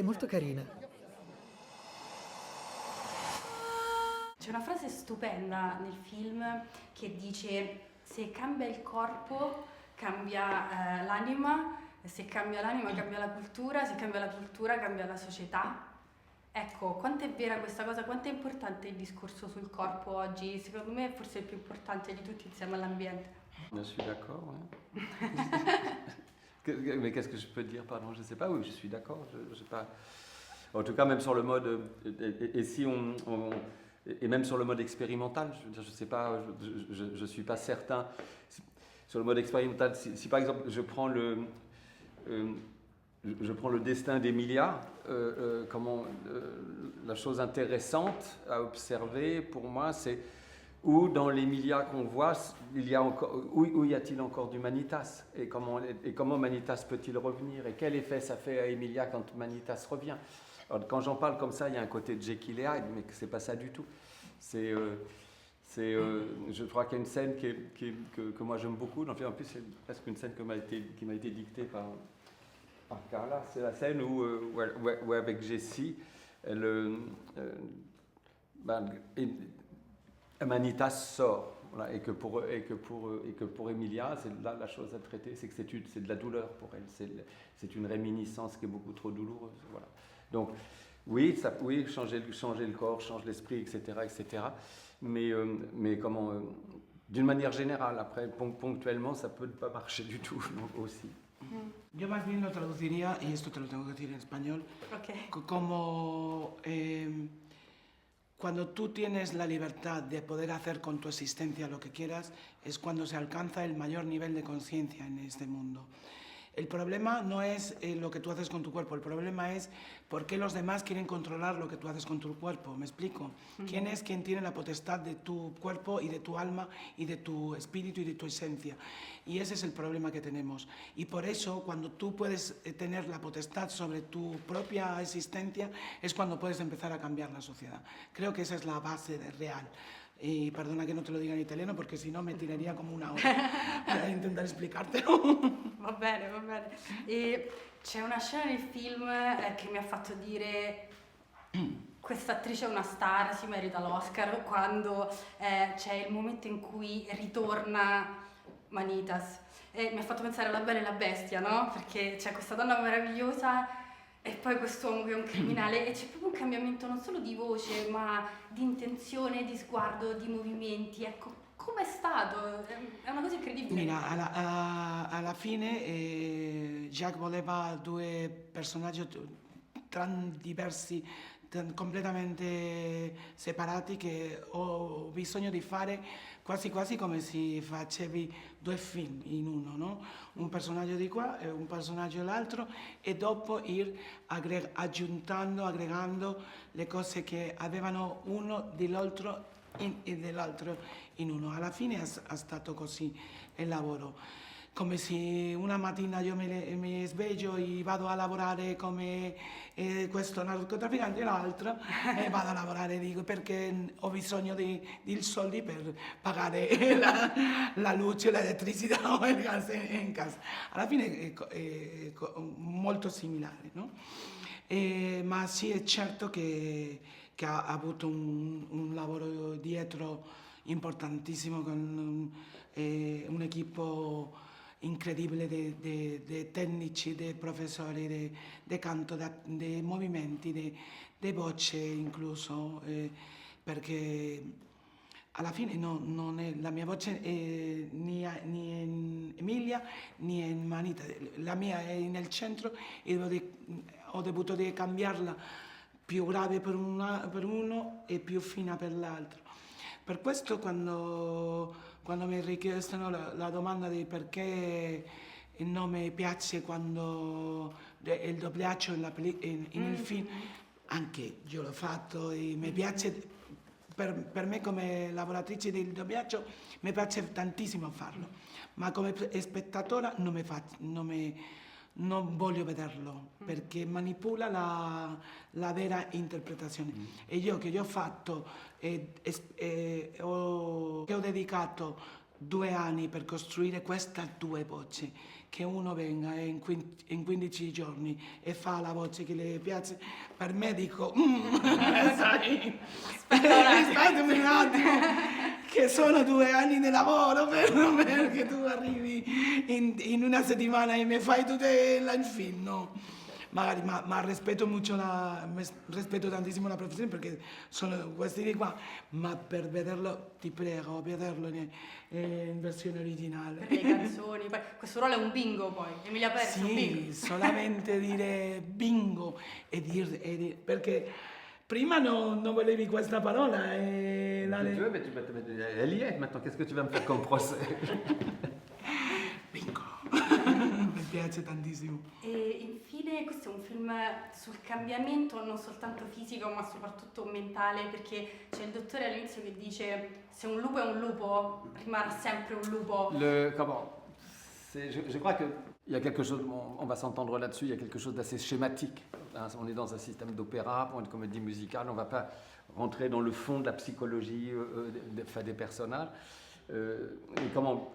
molto carina. C'è una frase stupenda nel film che dice: se cambia il corpo cambia l'anima, se cambia l'anima cambia la cultura, se cambia la cultura cambia la società. Ecco, quanto è vera questa cosa, quanto è importante il discorso sul corpo oggi? Secondo me è forse il più importante di tutti insieme all'ambiente. Je suis d'accord, ouais. Mais qu'est-ce que je peux dire, pardon, je ne sais pas, oui, je suis d'accord. Je sais pas. En tout cas, même sur le mode, et si et même sur le mode expérimental, je veux dire, je ne sais pas, je suis pas certain. Sur le mode expérimental, si par exemple je prends je prends le destin d'Emilia, la chose intéressante à observer pour moi, c'est où dans l'Emilia qu'on voit, où y a-t-il encore d'Humanitas, et comment Manitas peut-il revenir, et quel effet ça fait à Emilia quand Manitas revient. Alors, quand j'en parle comme ça, il y a un côté de Jekyll et Hyde, mais c'est pas ça du tout. Je crois qu'il y a une scène que moi j'aime beaucoup. En plus, c'est presque une scène qui m'a été dictée par Carla. C'est la scène où avec Jessie, Manitas sort. Voilà, et que pour Emilia, c'est là la chose à traiter, c'est que c'est de la douleur pour elle. C'est une réminiscence qui est beaucoup trop douloureuse. Voilà. Donc, oui, changer le corps, change l'esprit, etc., etc. Mais d'une manière générale, après, ponctuellement, ça peut ne pas marcher du tout aussi. Yo más bien lo traduciría, y esto te lo tengo que decir en español, como cuando tú tienes la libertad de poder hacer con tu existencia lo que quieras, es cuando se alcanza el mayor nivel de conciencia en este mundo. El problema no es lo que tú haces con tu cuerpo, el problema es por qué los demás quieren controlar lo que tú haces con tu cuerpo. ¿Me explico? ¿Quién es quien tiene la potestad de tu cuerpo y de tu alma y de tu espíritu y de tu esencia? Y ese es el problema que tenemos. Y por eso, cuando tú puedes tener la potestad sobre tu propia existencia, es cuando puedes empezar a cambiar la sociedad. Creo que esa es la base real. Y perdona que no te lo diga en italiano porque si no me tiraría como una hora para intentar explicártelo. Va bene, va bene. E c'è una scena nel film che mi ha fatto dire: questa attrice è una star, si merita l'Oscar, quando c'è il momento in cui ritorna Manitas. E mi ha fatto pensare alla Bella e la Bestia, no? Perché c'è questa donna meravigliosa e poi quest'uomo che è un criminale, e c'è proprio un cambiamento non solo di voce, ma di intenzione, di sguardo, di movimenti. Ecco, com'è stato? È una cosa incredibile. Mira, alla fine Jacques voleva due personaggi diversi, completamente separati, che ho bisogno di fare quasi quasi come se facevi due film in uno, no? Un personaggio di qua e un personaggio dall'altro, e dopo ir aggregando le cose che avevano uno dell'altro in uno. Alla fine è stato così il lavoro. Come se una mattina io mi sveglio e vado a lavorare come questo narcotrafficante, e l'altro vado a lavorare, dico, perché ho bisogno di soldi per pagare la luce, l'elettricità o il gas in casa. Alla fine è molto similare, no? Ma sì, è certo che ha avuto un lavoro dietro importantissimo, con un equipo incredibile di tecnici, di professori, di canto, di movimenti, di voce incluso, perché alla fine non è la mia voce ni in Emilia né in Manita, la mia è nel centro e ho dovuto cambiarla, più grave per uno e più fina per l'altro. Per questo quando mi richiestono la domanda di perché non mi piace quando il doppiaggio nel film, anche io l'ho fatto e mi piace, per me come lavoratrice del doppiaggio mi piace tantissimo farlo, ma come spettatore non voglio vederlo, perché manipola la vera interpretazione. E io che ho fatto, che ho dedicato 2 anni per costruire queste 2 voci, che uno venga in 15 giorni e fa la voce che le piace, per me dico, sai, aspettami un attimo, che sono 2 anni di lavoro perché tu arrivi in una settimana e mi fai tutto il film, no? Magari, ma rispetto rispetto tantissimo la professione perché sono questi di qua, ma per vederlo, ti prego, vederlo in versione originale. Per le canzoni, poi questo ruolo è un bingo poi, Emilia Perez è un bingo. Sì, solamente dire bingo perché prima non volevi questa parola e Tu veux, mais elle y est maintenant, qu'est-ce que tu vas me faire comme procès? bingo. Mi piace tantissimo. E infine questo è un film sul cambiamento non soltanto fisico ma soprattutto mentale, perché c'è il dottore all'inizio che dice se un lupo è un lupo rimarrà sempre un lupo. Je crois qu'il y a quelque chose, on va s'entendre là-dessus, il y a quelque chose d'assez schématique. On est dans un système d'opéra, pour une comédie musicale, on ne va pas rentrer dans le fond de la psychologie des personnages. Et comment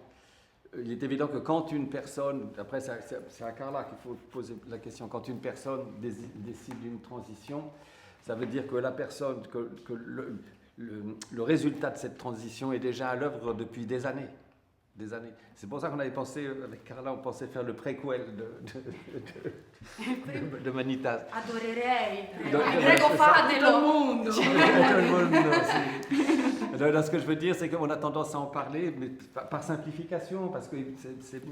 il est évident que quand une personne, après c'est à Carla qu'il faut poser la question, quand une personne décide d'une transition, ça veut dire que la personne, que le résultat de cette transition est déjà à l'œuvre depuis des années. C'est pour ça qu'on avait pensé, avec Carla, on pensait faire le préquel de Manitas. Adorerei, Donc, prego fatelo. Tout le monde, sì. Alors, ce que je veux dire, c'est qu'on a tendance à en parler, mais par simplification, parce que c'est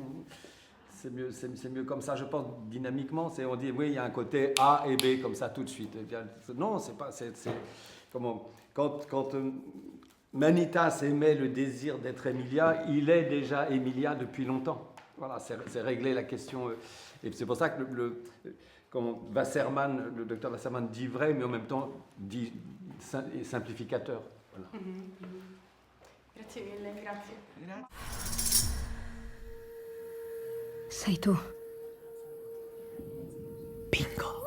mieux comme ça, je pense, dynamiquement. On dit, oui, il y a un côté A et B, comme ça, tout de suite. Et bien, non, c'est pas... comment, quand Manitas émet le désir d'être Emilia, il est déjà Emilia depuis longtemps. Voilà, c'est régler la question. Et c'est pour ça que Wasserman, le docteur Wasserman dit vrai, mais en même temps dit simplificateur. Voilà. Grazie mille, grazie. Grazie. Sei tu. Bingo.